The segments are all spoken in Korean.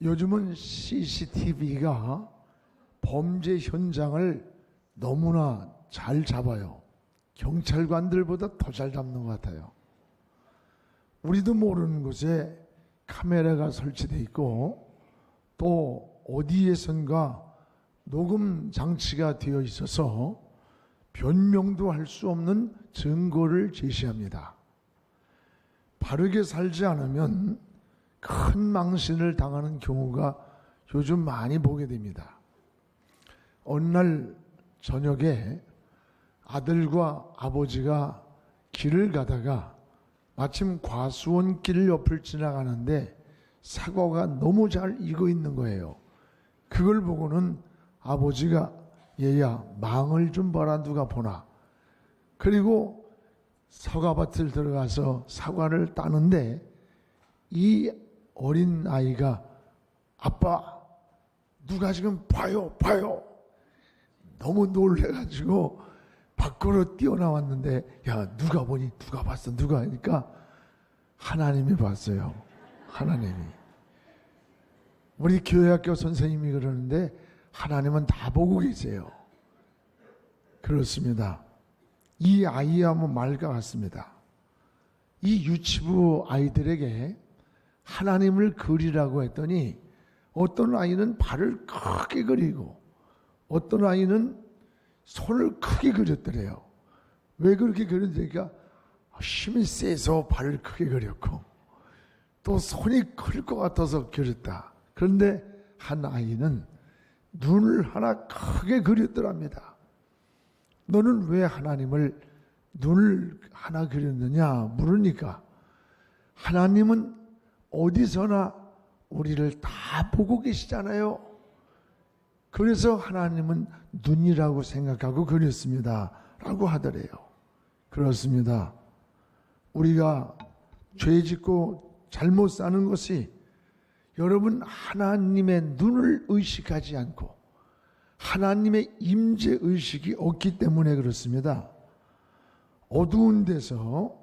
요즘은 CCTV가 범죄 현장을 너무나 잘 잡아요. 경찰관들보다 더 잘 잡는 것 같아요. 우리도 모르는 곳에 카메라가 설치되어 있고 또 어디에선가 녹음 장치가 되어 있어서 변명도 할 수 없는 증거를 제시합니다. 바르게 살지 않으면 큰 망신을 당하는 경우가 요즘 많이 보게 됩니다. 어느 날 저녁에 아들과 아버지가 길을 가다가 마침 과수원길 옆을 지나가는데 사과가 너무 잘 익어 있는 거예요. 그걸 보고는 아버지가 얘야 망을 좀 봐라 누가 보나. 그리고 사과밭을 들어가서 사과를 따는데 이 어린 아이가 아빠 누가 지금 봐요 너무 놀래가지고 밖으로 뛰어나왔는데 야 누가 보니 누가 봤어 누가 하니까 하나님이 봤어요. 하나님이. 우리 교회학교 선생님이 그러는데 하나님은 다 보고 계세요. 그렇습니다. 이 아이하고 말과 같습니다. 이 유치부 아이들에게 하나님을 그리라고 했더니 어떤 아이는 발을 크게 그리고 어떤 아이는 손을 크게 그렸더래요. 왜 그렇게 그렸냐니까 힘이 세서 발을 크게 그렸고 또 손이 클 것 같아서 그렸다. 그런데 한 아이는 눈을 하나 크게 그렸더랍니다. 너는 왜 하나님을 눈을 하나 그렸느냐 물으니까 하나님은 어디서나 우리를 다 보고 계시잖아요. 그래서 하나님은 눈이라고 생각하고 그렸습니다. 라고 하더래요. 그렇습니다. 우리가 죄 짓고 잘못 사는 것이 여러분 하나님의 눈을 의식하지 않고 하나님의 임재 의식이 없기 때문에 그렇습니다. 어두운 데서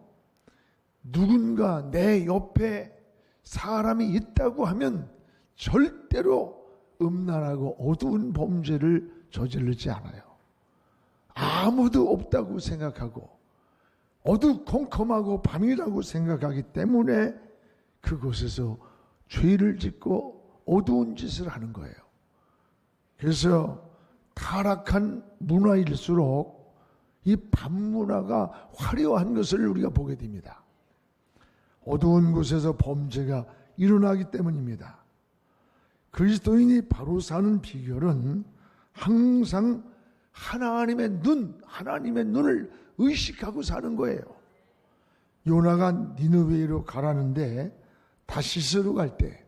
누군가 내 옆에 사람이 있다고 하면 절대로 음란하고 어두운 범죄를 저지르지 않아요. 아무도 없다고 생각하고 어두컴컴하고 밤이라고 생각하기 때문에 그곳에서 죄를 짓고 어두운 짓을 하는 거예요. 그래서 타락한 문화일수록 이 밤문화가 화려한 것을 우리가 보게 됩니다. 어두운 곳에서 범죄가 일어나기 때문입니다. 그리스도인이 바로 사는 비결은 항상 하나님의 눈을 의식하고 사는 거예요. 요나가 니느웨로 가라는데 다시스로 갈 때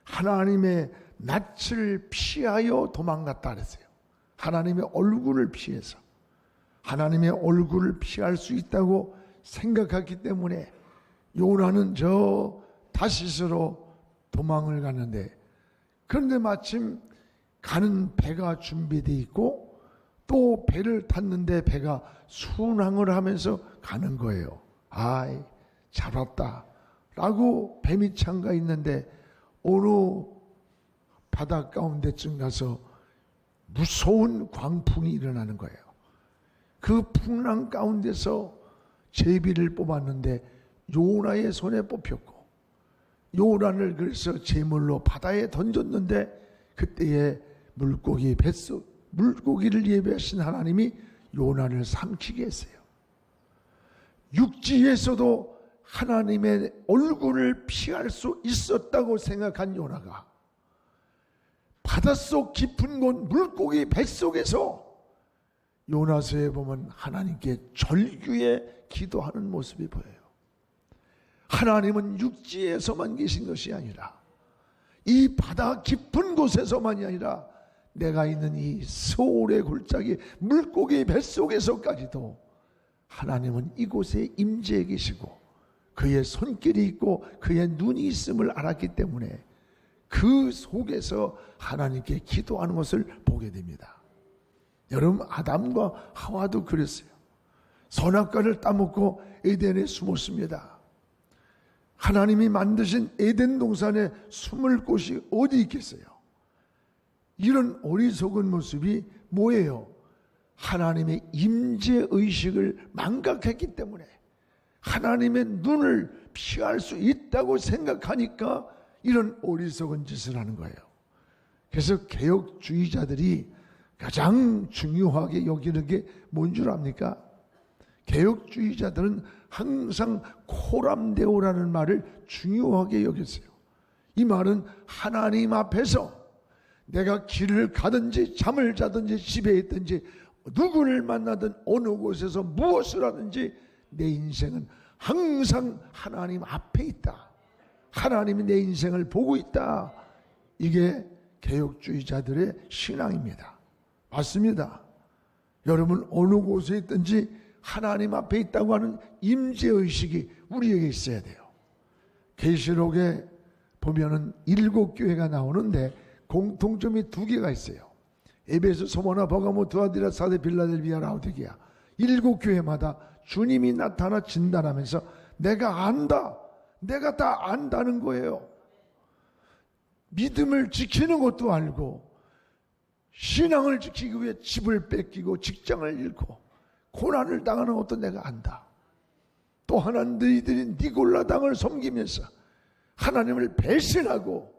하나님의 낯을 피하여 도망갔다 그랬어요. 하나님의 얼굴을 피해서. 하나님의 얼굴을 피할 수 있다고 생각했기 때문에 요나는 저 다시스로 도망을 갔는데 그런데 마침 가는 배가 준비되어 있고 또 배를 탔는데 배가 순항을 하면서 가는 거예요. 아이 잡았다 라고 뱀이 참가 있는데 어느 바다 가운데쯤 가서 무서운 광풍이 일어나는 거예요. 그 풍랑 가운데서 제비를 뽑았는데 요나의 손에 뽑혔고 요나를 그래서 제물로 바다에 던졌는데 그때에 물고기를 예배하신 하나님이 요나를 삼키게 했어요. 육지에서도 하나님의 얼굴을 피할 수 있었다고 생각한 요나가 바닷속 깊은 곳 물고기 뱃속에서 요나서에 보면 하나님께 절규에 기도하는 모습이 보여요. 하나님은 육지에서만 계신 것이 아니라 이 바다 깊은 곳에서만이 아니라 내가 있는 이 서울의 골짜기 물고기 뱃속에서까지도 하나님은 이곳에 임재해 계시고 그의 손길이 있고 그의 눈이 있음을 알았기 때문에 그 속에서 하나님께 기도하는 것을 보게 됩니다. 여러분 아담과 하와도 그랬어요. 선악과를 따먹고 에덴에 숨었습니다. 하나님이 만드신 에덴 동산에 숨을 곳이 어디 있겠어요? 이런 어리석은 모습이 뭐예요? 하나님의 임재의식을 망각했기 때문에 하나님의 눈을 피할 수 있다고 생각하니까 이런 어리석은 짓을 하는 거예요. 그래서 개혁주의자들이 가장 중요하게 여기는 게 뭔 줄 압니까? 개혁주의자들은 항상 코람데오라는 말을 중요하게 여겼어요. 이 말은 하나님 앞에서 내가 길을 가든지 잠을 자든지 집에 있든지 누구를 만나든 어느 곳에서 무엇을 하든지 내 인생은 항상 하나님 앞에 있다. 하나님이 내 인생을 보고 있다. 이게 개혁주의자들의 신앙입니다. 맞습니다. 여러분 어느 곳에 있든지 하나님 앞에 있다고 하는 임재의식이 우리에게 있어야 돼요. 계시록에 보면은 7교회가 나오는데 공통점이 2개가 있어요. 에베소, 소모나, 버가모, 두아디라, 사데, 빌라델비아, 라오디게아 7교회마다 주님이 나타나 진단하면서 내가 안다. 내가 다 안다는 거예요. 믿음을 지키는 것도 알고 신앙을 지키기 위해 집을 뺏기고 직장을 잃고 고난을 당하는 것도 내가 안다. 또 하나 너희들이 니골라 당을 섬기면서 하나님을 배신하고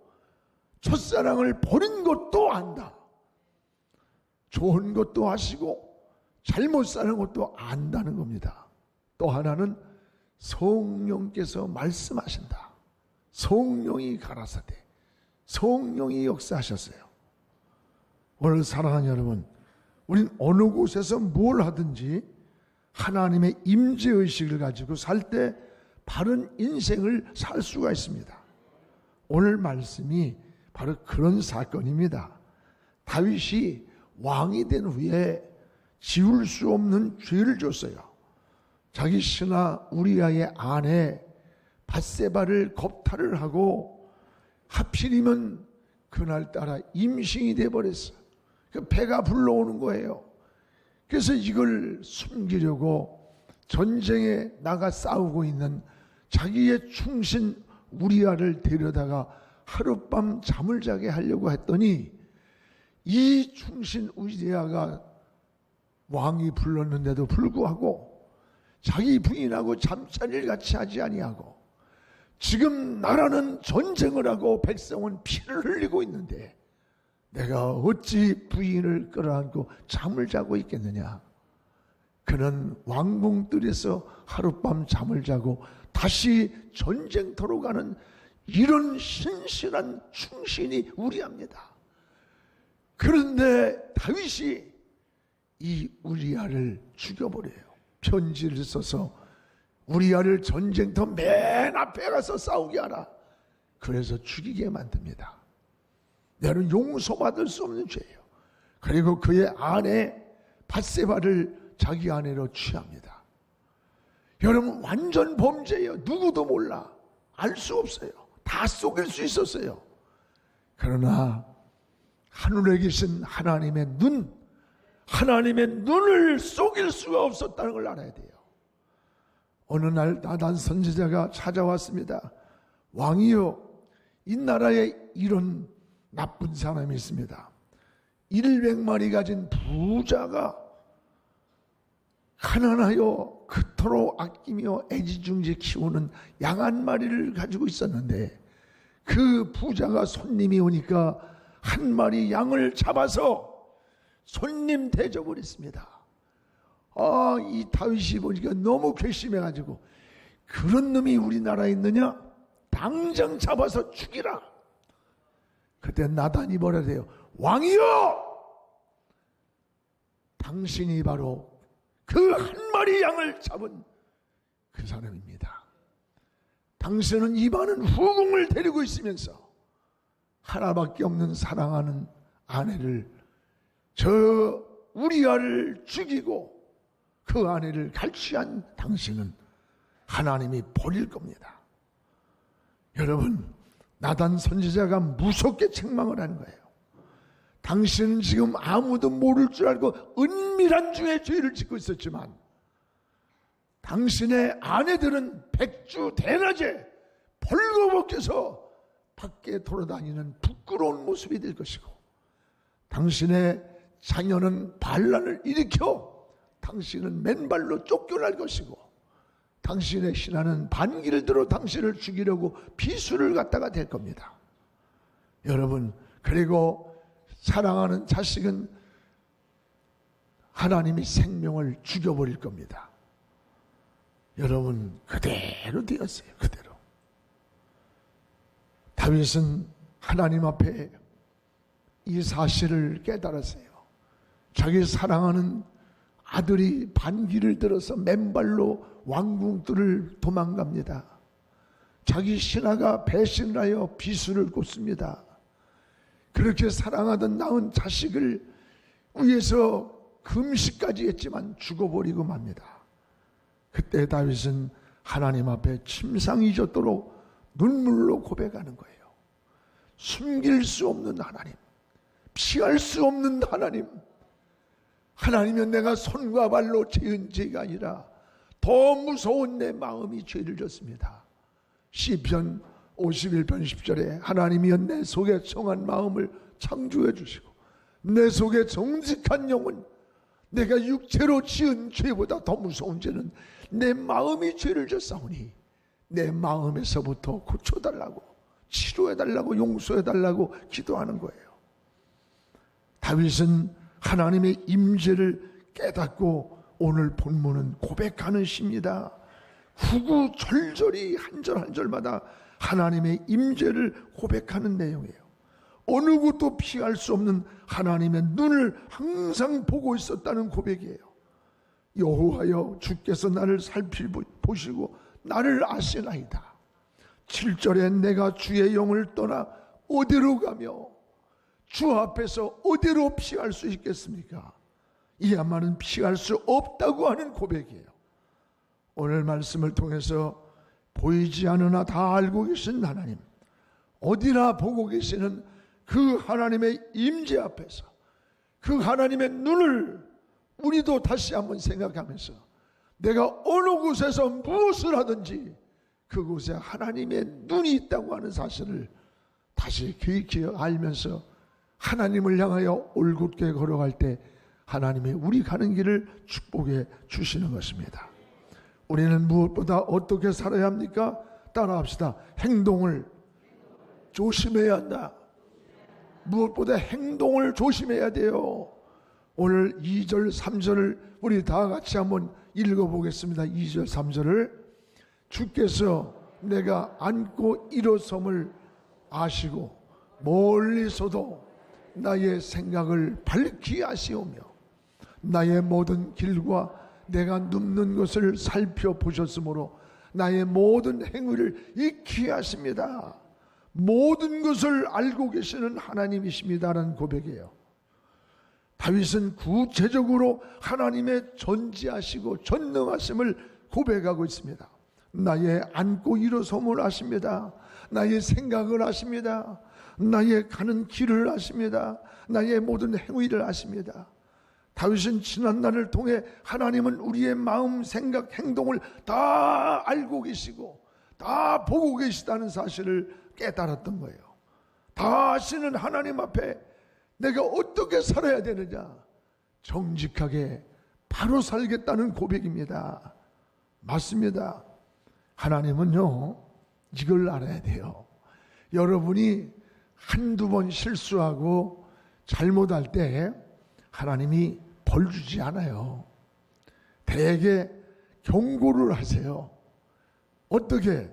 첫사랑을 버린 것도 안다. 좋은 것도 아시고 잘못 사는 것도 안다는 겁니다. 또 하나는 성령께서 말씀하신다. 성령이 가라사대 성령이 역사하셨어요. 오늘 사랑하는 여러분, 우린 어느 곳에서 뭘 하든지 하나님의 임재의식을 가지고 살 때 바른 인생을 살 수가 있습니다. 오늘 말씀이 바로 그런 사건입니다. 다윗이 왕이 된 후에 지울 수 없는 죄를 졌어요. 자기 신하 우리아의 아내 밧세바를 겁탈을 하고 하필이면 그날따라 임신이 돼버렸어요. 그 배가 불러오는 거예요. 그래서 이걸 숨기려고 전쟁에 나가 싸우고 있는 자기의 충신 우리아를 데려다가 하룻밤 잠을 자게 하려고 했더니 이 충신 우리아가 왕이 불렀는데도 불구하고 자기 부인하고 잠자리를 같이 하지 아니하고 지금 나라는 전쟁을 하고 백성은 피를 흘리고 있는데 내가 어찌 부인을 끌어안고 잠을 자고 있겠느냐. 그는 왕궁들에서 하룻밤 잠을 자고 다시 전쟁터로 가는 이런 신실한 충신이 우리아입니다. 그런데 다윗이 이 우리아를 죽여버려요. 편지를 써서 우리아를 전쟁터 맨 앞에 가서 싸우게 하라. 그래서 죽이게 만듭니다. 너는 용서받을 수 없는 죄예요. 그리고 그의 아내 밧세바를 자기 아내로 취합니다. 여러분 완전 범죄예요. 누구도 몰라. 알 수 없어요. 다 속일 수 있었어요. 그러나 하늘에 계신 하나님의 눈을 속일 수가 없었다는 걸 알아야 돼요. 어느 날 나단 선지자가 찾아왔습니다. 왕이요, 이 나라에 이런 나쁜 사람이 있습니다. 100마리 가진 부자가 가난하여 그토록 아끼며 애지중지 키우는 양 한 마리를 가지고 있었는데 그 부자가 손님이 오니까 한 마리 양을 잡아서 손님 대접을 했습니다. 이 다윗이 보니까 너무 괘씸해가지고 그런 놈이 우리나라에 있느냐? 당장 잡아서 죽이라. 그때 나단이 뭐라 해요? 왕이여! 당신이 바로 그 한 마리 양을 잡은 그 사람입니다. 당신은 이 많은 후궁을 데리고 있으면서 하나밖에 없는 사랑하는 아내를 저 우리아를 죽이고 그 아내를 갈취한 당신은 하나님이 버릴 겁니다. 여러분, 나단 선지자가 무섭게 책망을 하는 거예요. 당신은 지금 아무도 모를 줄 알고 은밀한 중에 죄를 짓고 있었지만 당신의 아내들은 백주 대낮에 벌거벗겨서 밖에 돌아다니는 부끄러운 모습이 될 것이고, 당신의 자녀는 반란을 일으켜 당신은 맨발로 쫓겨날 것이고, 당신의 신하는 반기를 들어 당신을 죽이려고 비수를 갖다가 될 겁니다. 여러분, 그리고 사랑하는 자식은 하나님이 생명을 죽여버릴 겁니다. 여러분, 그대로 되었어요. 그대로. 다윗은 하나님 앞에 이 사실을 깨달았어요. 자기 사랑하는 아들이 반기를 들어서 맨발로 왕궁들을 도망갑니다. 자기 신하가 배신을 하여 비수를 꽂습니다. 그렇게 사랑하던 낳은 자식을 위해서 금식까지 했지만 죽어버리고 맙니다. 그때 다윗은 하나님 앞에 침상이 젖도록 눈물로 고백하는 거예요. 숨길 수 없는 하나님, 피할 수 없는 하나님, 하나님은 내가 손과 발로 지은 죄가 아니라 더 무서운 내 마음이 죄를 졌습니다. 시편 51편 10절에 하나님이여 내 속에 정한 마음을 창조해 주시고 내 속에 정직한 영혼, 내가 육체로 지은 죄보다 더 무서운 죄는 내 마음이 죄를 졌사오니 내 마음에서부터 고쳐달라고, 치료해달라고, 용서해달라고 기도하는 거예요. 다윗은 하나님의 임재를 깨닫고 오늘 본문은 고백하는 시입니다. 구구절절히 한 절 한 절마다 하나님의 임재를 고백하는 내용이에요. 어느 것도 피할 수 없는 하나님의 눈을 항상 보고 있었다는 고백이에요. 여호와여 주께서 나를 살피보시고 나를 아시나이다. 7절에 내가 주의 영을 떠나 어디로 가며 주 앞에서 어디로 피할 수 있겠습니까? 이야말은 피할 수 없다고 하는 고백이에요. 오늘 말씀을 통해서 보이지 않으나 다 알고 계신 하나님, 어디나 보고 계시는 그 하나님의 임재 앞에서 그 하나님의 눈을 우리도 다시 한번 생각하면서 내가 어느 곳에서 무엇을 하든지 그곳에 하나님의 눈이 있다고 하는 사실을 다시 기억 알면서 하나님을 향하여 올곧게 걸어갈 때 하나님이 우리 가는 길을 축복해 주시는 것입니다. 우리는 무엇보다 어떻게 살아야 합니까? 따라합시다. 행동을 조심해야 한다. 무엇보다 행동을 조심해야 돼요. 오늘 2절 3절을 우리 다 같이 한번 읽어보겠습니다. 2절 3절을 주께서 내가 앉고 일어섬을 아시고 멀리서도 나의 생각을 밝히 아시오며 나의 모든 길과 내가 눕는 것을 살펴보셨으므로 나의 모든 행위를 익히 하십니다. 모든 것을 알고 계시는 하나님이십니다라는 고백이에요. 다윗은 구체적으로 하나님의 전지하시고 전능하심을 고백하고 있습니다. 나의 앉고 일어섬을 아십니다. 나의 생각을 아십니다. 나의 가는 길을 아십니다. 나의 모든 행위를 아십니다. 다윗은 지난날을 통해 하나님은 우리의 마음, 생각, 행동을 다 알고 계시고 다 보고 계시다는 사실을 깨달았던 거예요. 다 아시는 하나님 앞에 내가 어떻게 살아야 되느냐, 정직하게 바로 살겠다는 고백입니다. 맞습니다. 하나님은요 이걸 알아야 돼요. 여러분이 한두 번 실수하고 잘못할 때 하나님이 벌 주지 않아요. 대개 경고를 하세요. 어떻게?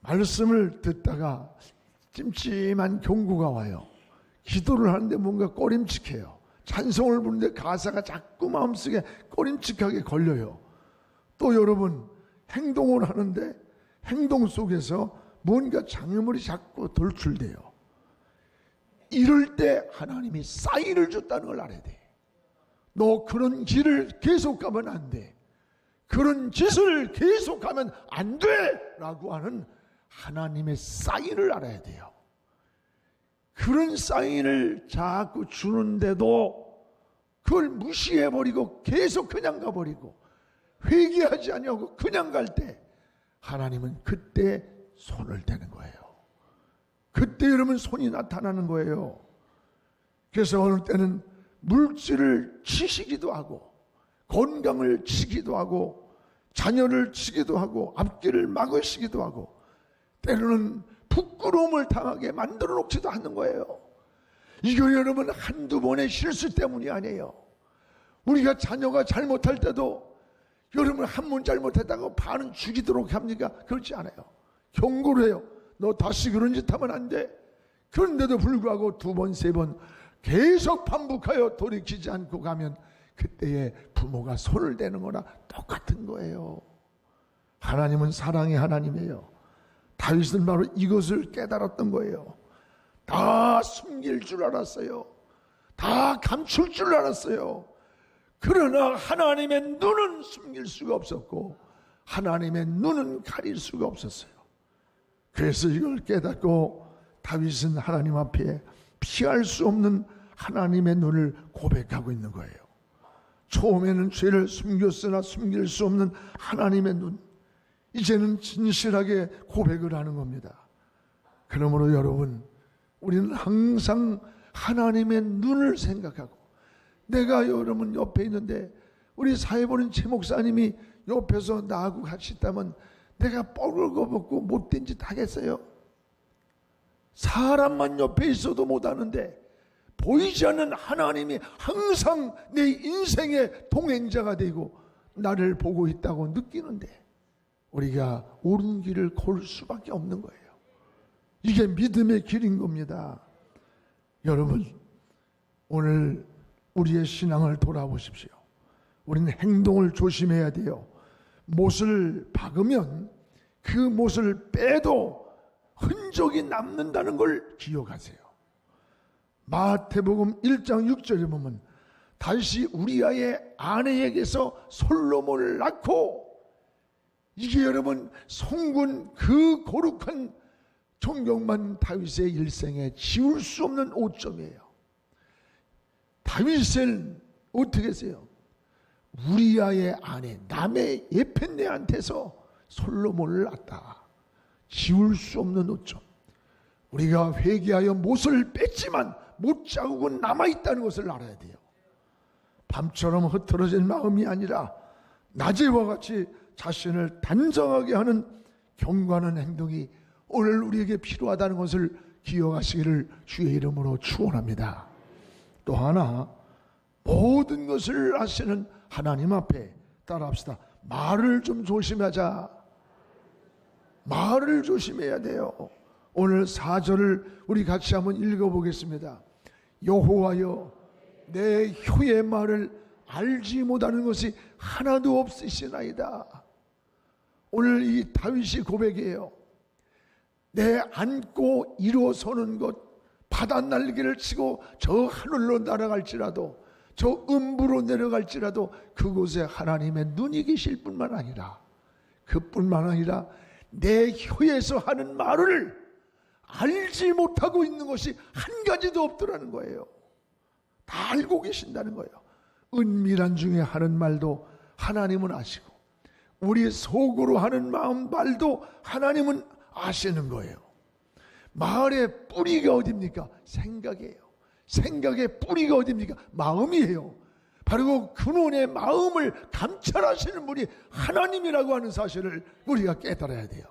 말씀을 듣다가 찜찜한 경고가 와요. 기도를 하는데 뭔가 꺼림칙해요. 찬송을 부르는데 가사가 자꾸 마음속에 꺼림칙하게 걸려요. 또 여러분 행동을 하는데 행동 속에서 뭔가 장애물이 자꾸 돌출돼요. 이럴 때 하나님이 사인을 줬다는 걸 알아야 돼. 너 그런 길을 계속 가면 안 돼. 그런 짓을 계속하면 안 돼! 라고 하는 하나님의 사인을 알아야 돼요. 그런 사인을 자꾸 주는데도 그걸 무시해버리고 계속 그냥 가버리고 회개하지 않냐고 그냥 갈 때 하나님은 그때 손을 대는 거예요. 그때 여러분 손이 나타나는 거예요. 그래서 어느 때는 물질을 치시기도 하고 건강을 치기도 하고 자녀를 치기도 하고 앞길을 막으시기도 하고 때로는 부끄러움을 당하게 만들어 놓지도 않는 거예요. 이거 여러분 한두 번의 실수 때문이 아니에요. 우리가 자녀가 잘못할 때도 여러분 한 번 잘못했다고 반은 죽이도록 합니까? 그렇지 않아요. 경고를 해요. 너 다시 그런 짓 하면 안 돼. 그런데도 불구하고 두 번, 세 번 계속 반복하여 돌이키지 않고 가면 그때에 부모가 손을 대는 거나 똑같은 거예요. 하나님은 사랑의 하나님이에요. 다윗은 바로 이것을 깨달았던 거예요. 다 숨길 줄 알았어요. 다 감출 줄 알았어요. 그러나 하나님의 눈은 숨길 수가 없었고 하나님의 눈은 가릴 수가 없었어요. 그래서 이걸 깨닫고 다윗은 하나님 앞에 피할 수 없는 하나님의 눈을 고백하고 있는 거예요. 처음에는 죄를 숨겼으나 숨길 수 없는 하나님의 눈, 이제는 진실하게 고백을 하는 겁니다. 그러므로 여러분, 우리는 항상 하나님의 눈을 생각하고, 내가 여러분 옆에 있는데 우리 사회보는 최 목사님이 옆에서 나하고 같이 있다면 내가 뻘겋고 못된 짓 하겠어요? 사람만 옆에 있어도 못하는데 보이지 않는 하나님이 항상 내 인생의 동행자가 되고 나를 보고 있다고 느끼는데 우리가 옳은 길을 골 수밖에 없는 거예요. 이게 믿음의 길인 겁니다. 여러분, 오늘 우리의 신앙을 돌아보십시오. 우리는 행동을 조심해야 돼요. 못을 박으면 그 못을 빼도 흔적이 남는다는 걸 기억하세요. 마태복음 1장 6절에 보면 다시 우리아의 아내에게서 솔로몬을 낳고, 이게 여러분 송군 그 거룩한 존경만 다윗의 일생에 지울 수 없는 오점이에요. 다윗은 어떻게 했어요? 우리아의 아내 남의 예펜네한테서 솔로몬을 낳았다. 지울 수 없는 오점. 우리가 회개하여 못을 뺐지만 못 자국은 남아있다는 것을 알아야 돼요. 밤처럼 흐트러진 마음이 아니라 낮에와 같이 자신을 단정하게 하는 경건한 행동이 오늘 우리에게 필요하다는 것을 기억하시기를 주의 이름으로 축원합니다. 또 하나, 모든 것을 아시는 하나님 앞에 따라합시다. 말을 좀 조심하자. 말을 조심해야 돼요. 오늘 4절을 우리 같이 한번 읽어보겠습니다. 여호와여, 내 혀의 말을 알지 못하는 것이 하나도 없으시나이다. 오늘 이 다윗이 고백이에요. 내 안고 일어서는 것, 바다 날개를 치고 저 하늘로 날아갈지라도, 저 음부로 내려갈지라도 그곳에 하나님의 눈이 계실 뿐만 아니라, 그뿐만 아니라 내 혀에서 하는 말을 알지 못하고 있는 것이 한 가지도 없더라는 거예요. 다 알고 계신다는 거예요. 은밀한 중에 하는 말도 하나님은 아시고, 우리 속으로 하는 마음 말도 하나님은 아시는 거예요. 말의 뿌리가 어디입니까? 생각이에요. 생각의 뿌리가 어디입니까? 마음이에요. 바로 그 근원의 마음을 감찰하시는 분이 하나님이라고 하는 사실을 우리가 깨달아야 돼요.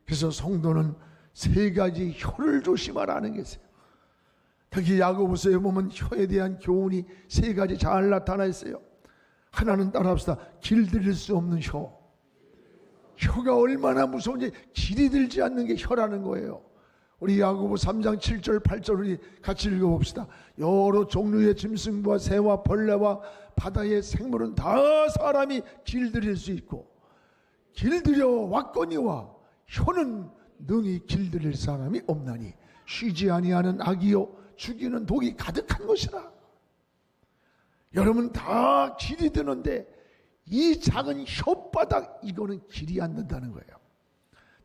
그래서 성도는 세 가지 혀를 조심하라는 게 있어요. 특히 야고보서에 보면 혀에 대한 교훈이 세 가지 잘 나타나 있어요. 하나는 따라합시다. 길들일 수 없는 혀. 혀가 얼마나 무서운지 길이 들지 않는 게 혀라는 거예요. 우리 야고보 3장 7절 8절 우리 같이 읽어봅시다. 여러 종류의 짐승과 새와 벌레와 바다의 생물은 다 사람이 길들일 수 있고, 길들여 왔거니와 혀는 능히 길들일 사람이 없나니 쉬지 아니하는 악이요 죽이는 독이 가득한 것이라. 여러분 다 길이 드는데 이 작은 혓바닥, 이거는 길이 안 된다는 거예요.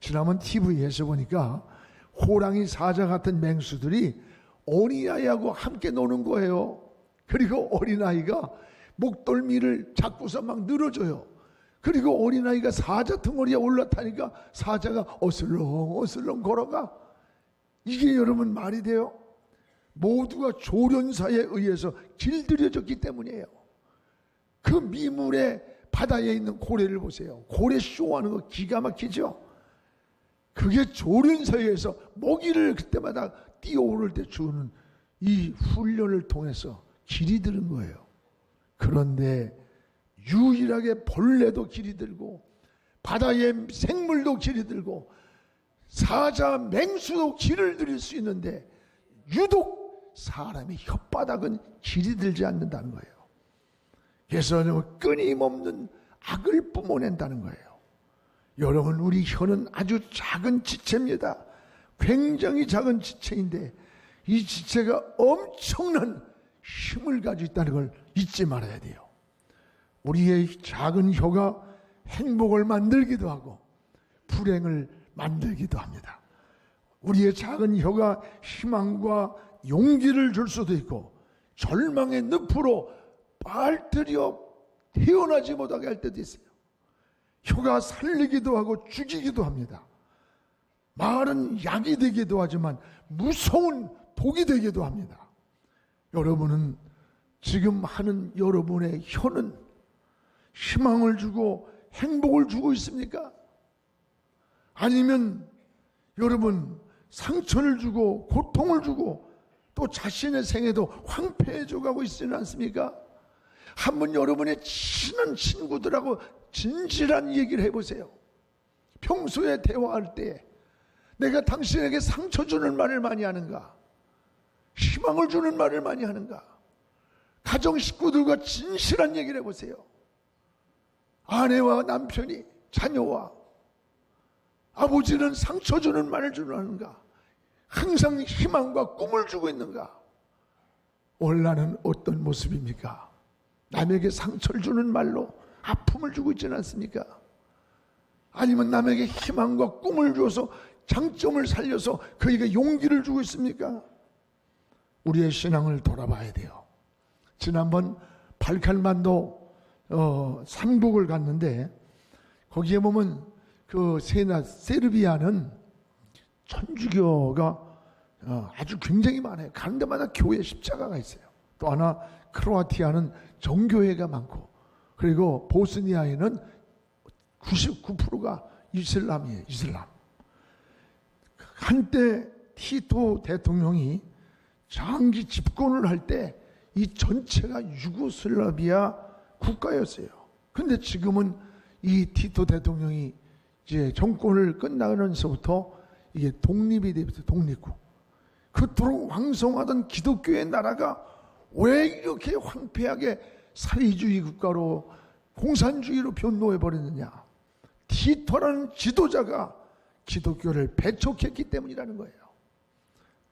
지난번 TV에서 보니까 호랑이 사자 같은 맹수들이 어린아이하고 함께 노는 거예요. 그리고 어린아이가 목덜미를 잡고서 막 늘어져요. 그리고 어린아이가 사자 덩어리에 올라타니까 사자가 어슬렁어슬렁 걸어가. 이게 여러분 말이 돼요? 모두가 조련사에 의해서 길들여졌기 때문이에요. 그 미물의 바다에 있는 고래를 보세요. 고래 쇼하는 거 기가 막히죠? 그게 조련사에 의해서 먹이를 그때마다 뛰어오를 때 주는 이 훈련을 통해서 길이 들은 거예요. 그런데 유일하게 벌레도 길이 들고 바다의 생물도 길이 들고 사자, 맹수도 길을 들일 수 있는데 유독 사람의 혓바닥은 길이 들지 않는다는 거예요. 그래서 끊임없는 악을 뿜어낸다는 거예요. 여러분, 우리 혀는 아주 작은 지체입니다. 굉장히 작은 지체인데 이 지체가 엄청난 힘을 가지고 있다는 걸 잊지 말아야 돼요. 우리의 작은 혀가 행복을 만들기도 하고 불행을 만들기도 합니다. 우리의 작은 혀가 희망과 용기를 줄 수도 있고 절망의 늪으로 빨들여 태어나지 못하게 할 때도 있어요. 혀가 살리기도 하고 죽이기도 합니다. 말은 약이 되기도 하지만 무서운 독이 되기도 합니다. 여러분은 지금 하는 여러분의 혀는 희망을 주고 행복을 주고 있습니까? 아니면 여러분 상처를 주고 고통을 주고 또 자신의 생애도 황폐해져 가고 있지는 않습니까? 한번 여러분의 친한 친구들하고 진실한 얘기를 해보세요. 평소에 대화할 때 내가 당신에게 상처 주는 말을 많이 하는가? 희망을 주는 말을 많이 하는가? 가정 식구들과 진실한 얘기를 해보세요. 아내와 남편이, 자녀와 아버지는 상처 주는 말을 주는가? 항상 희망과 꿈을 주고 있는가? 오늘 나는 어떤 모습입니까? 남에게 상처를 주는 말로 아픔을 주고 있지는 않습니까? 아니면 남에게 희망과 꿈을 주어서 장점을 살려서 그에게 용기를 주고 있습니까? 우리의 신앙을 돌아봐야 돼요. 지난번 발칼만도 삼국을 갔는데 거기에 보면 그 세르비아는 천주교가 아주 굉장히 많아요. 가는 데마다 교회 십자가가 있어요. 또 하나 크로아티아는 정교회가 많고 그리고 보스니아에는 99%가 이슬람이에요. 이슬람. 한때 티토 대통령이 장기 집권을 할 때 이 전체가 유고슬라비아 국가였어요. 근데 지금은 이 티토 대통령이 이제 정권을 끝나면서부터 이게 독립이 되면서 독립국. 그토록 왕성하던 기독교의 나라가 왜 이렇게 황폐하게 사회주의 국가로 공산주의로 변모해 버렸느냐? 티토라는 지도자가 기독교를 배척했기 때문이라는 거예요.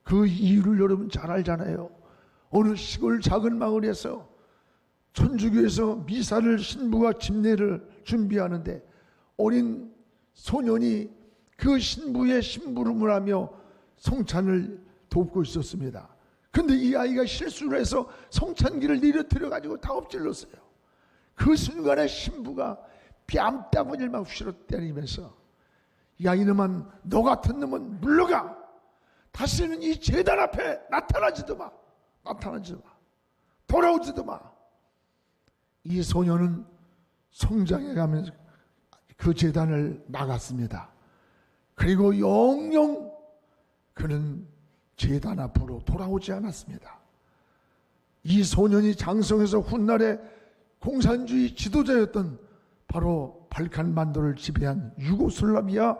그 이유를 여러분 잘 알잖아요. 어느 시골 작은 마을에서 천주교에서 미사를 신부가 집례를 준비하는데 어린 소년이 그 신부의 심부름을 하며 성찬을 돕고 있었습니다. 근데 이 아이가 실수를 해서 성찬기를 니려뜨려 가지고 다 엎질렀어요. 그 순간에 신부가 뺨따구니를 막 휘러 때리면서 야 이놈아, 너 같은 놈은 물러가. 다시는 이 제단 앞에 나타나지도 마. 돌아오지도 마. 이 소녀는 성장해 가면서 그 제단을 나갔습니다. 그리고 영영 그는 제단 앞으로 돌아오지 않았습니다. 이 소년이 장성해서 훗날에 공산주의 지도자였던 바로 발칸반도를 지배한 유고슬라비아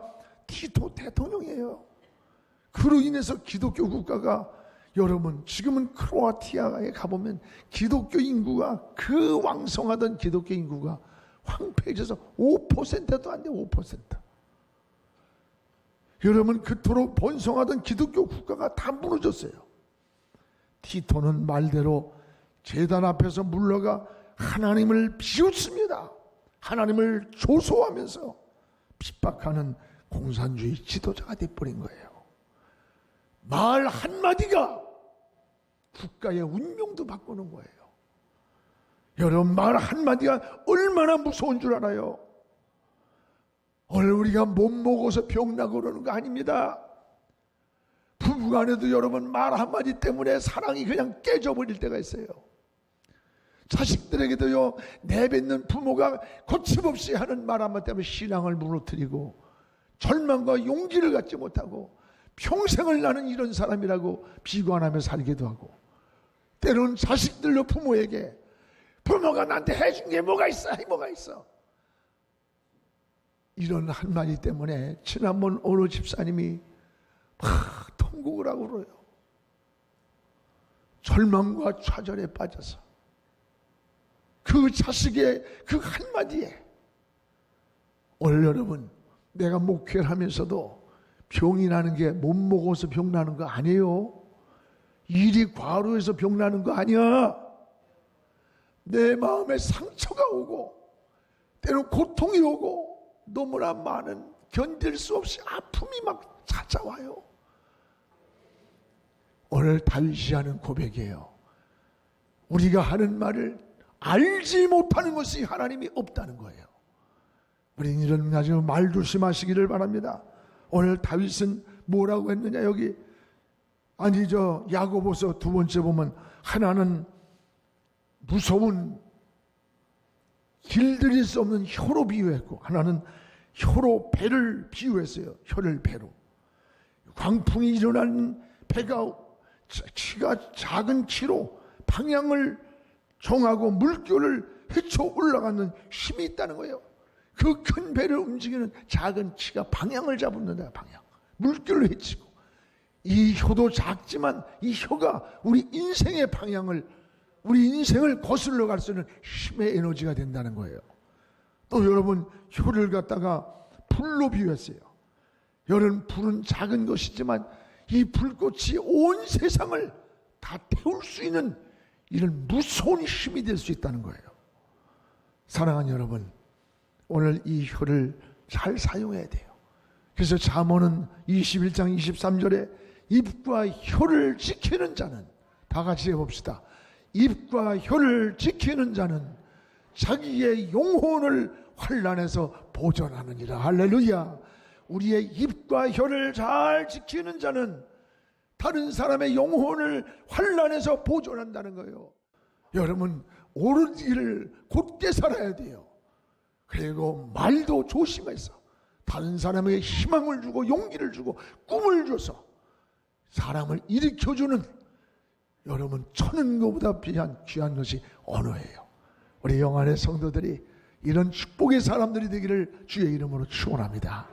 티토 대통령이에요. 그로 인해서 기독교 국가가 여러분 지금은 크로아티아에 가보면 기독교 인구가 그 왕성하던 기독교 인구가 황폐해져서 5%도 안 돼. 5%. 여러분 그토록 번성하던 기독교 국가가 다 무너졌어요. 티토는 말대로 제단 앞에서 물러가 하나님을 비웃습니다. 하나님을 조소하면서 핍박하는 공산주의 지도자가 돼버린 거예요. 말 한마디가 국가의 운명도 바꾸는 거예요. 여러분 말 한마디가 얼마나 무서운 줄 알아요? 오늘 우리가 못 먹어서 병나고 그러는 거 아닙니다. 부부간에도 여러분 말 한마디 때문에 사랑이 그냥 깨져버릴 때가 있어요. 자식들에게도요, 내뱉는 부모가 거침없이 하는 말 한마디 때문에 신앙을 무너뜨리고 절망과 용기를 갖지 못하고 평생을 나는 이런 사람이라고 비관하며 살기도 하고, 때로는 자식들로 부모에게 부모가 나한테 해준 게 뭐가 있어? 뭐가 있어? 이런 한마디 때문에 지난번 어느 집사님이 막 통곡을 하고 그래요. 절망과 좌절에 빠져서 그 자식의 그 한마디에. 오늘 여러분, 내가 목회를 하면서도 병이 나는 게 못 먹어서 병 나는 거 아니에요. 일이 과로해서 병 나는 거 아니야. 내 마음에 상처가 오고 때로는 고통이 오고 너무나 많은 견딜 수 없이 아픔이 막 찾아와요. 오늘 다윗이 하는 고백이에요. 우리가 하는 말을 알지 못하는 것이 하나님이 없다는 거예요. 우리는 이런 가지고 말 조심하시기를 바랍니다. 오늘 다윗은 뭐라고 했느냐, 여기 아니죠, 야고보서 2번째 보면 하나는 무서운 길들일 수 없는 혀로 비유했고, 하나는 혀로 배를 비유했어요. 혀를 배로. 광풍이 일어나는 배가 키가 작은 키로 방향을 정하고 물결을 헤쳐 올라가는 힘이 있다는 거예요. 그 큰 배를 움직이는 작은 키가 방향을 잡는다. 방향. 물결을 헤치고. 이 혀도 작지만 이 혀가 우리 인생의 방향을, 우리 인생을 거슬러 갈 수 있는 힘의 에너지가 된다는 거예요. 또 여러분, 혀를 갖다가 불로 비유했어요. 여러분, 불은 작은 것이지만 이 불꽃이 온 세상을 다 태울 수 있는 이런 무서운 힘이 될 수 있다는 거예요. 사랑하는 여러분, 오늘 이 혀를 잘 사용해야 돼요. 그래서 잠언은 21장 23절에 입과 혀를 지키는 자는, 다 같이 해봅시다. 입과 혀를 지키는 자는 자기의 영혼을 환난에서 보존하느니라. 할렐루야. 우리의 입과 혀를 잘 지키는 자는 다른 사람의 영혼을 환난에서 보존한다는 거예요. 여러분, 옳은 길을 곧게 살아야 돼요. 그리고 말도 조심해서 다른 사람에게 희망을 주고 용기를 주고 꿈을 줘서 사람을 일으켜주는, 여러분, 천은 것보다 귀한 것이 언어예요. 우리 영안의 성도들이 이런 축복의 사람들이 되기를 주의 이름으로 축원합니다.